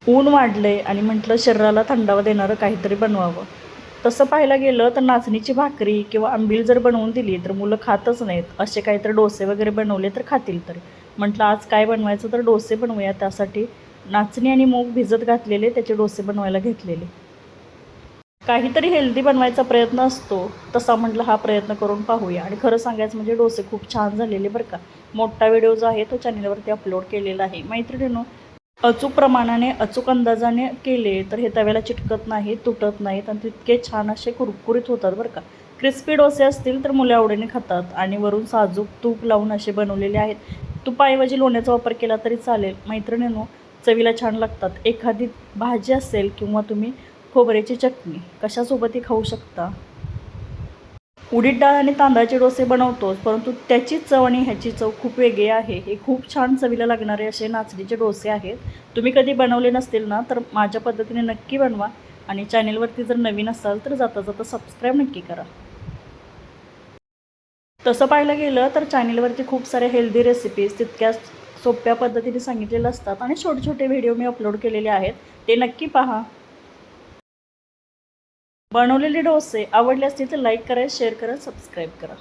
ऊन वाढले आणि म्हटलं शरीराला थंडावा देणारं काहीतरी बनवावं. तसं पाहायला गेलं तर नाचणीची भाकरी किंवा आंबील जर बनवून दिली तर मुलं खातच नाहीत. असे काहीतरी डोसे वगैरे बनवले तर खातील तरी. म्हटलं आज काय बनवायचं तर डोसे बनवूया. त्यासाठी नाचणी आणि मूग भिजत घातलेले त्याचे डोसे बनवायला घेतलेले. काहीतरी हेल्दी बनवायचा प्रयत्न असतो, तसा म्हटलं हा प्रयत्न करून पाहूया. आणि खरं सांगायचं म्हणजे डोसे खूप छान झालेले बरं का. मोठा व्हिडिओ जो आहे तो चॅनलवरती अपलोड केलेला आहे. मैत्रिणींनो, अचूक प्रमाणाने अचूक अंदाजाने केले तर हे तव्याला चिटकत नाही, तुटत नाहीत आणि तितके छान असे कुरकुरीत होतात बरं का. क्रिस्पी डोसे असतील तर मुले आवडीने खातात आणि वरून साजूक तूप लावून असे बनवलेले आहेत. तुपाऐवजी लोण्याचा वापर केला तरी चालेल. मैत्रिणींनो, चवीला छान लागतात. एखादी भाजी असेल किंवा तुम्ही खोबऱ्याची चटणी कशासोबतही खाऊ शकता. उडीद डाळ आणि तांदळाचे डोसे बनवतोच, परंतु त्याची चव आणि ह्याची चव खूप वेगळी आहे. हे खूप छान चवीला लागणारे असे नाचणीचे डोसे आहेत. तुम्ही कधी बनवले नसतील ना तर माझ्या पद्धतीने नक्की बनवा आणि चॅनेलवरती जर नवीन असाल तर जाता जाता सबस्क्राईब नक्की करा. तसं पाहायला गेलं तर चॅनेलवरती खूप साऱ्या हेल्दी रेसिपीज तितक्याच सोप्या पद्धतीने सांगितलेल्या असतात आणि छोटे छोटे व्हिडिओ मी अपलोड केलेले आहेत, ते नक्की पहा. बनवलेले डोसे आवडले असतील तर लाईक करा, शेअर करा, सबस्क्राईब करा.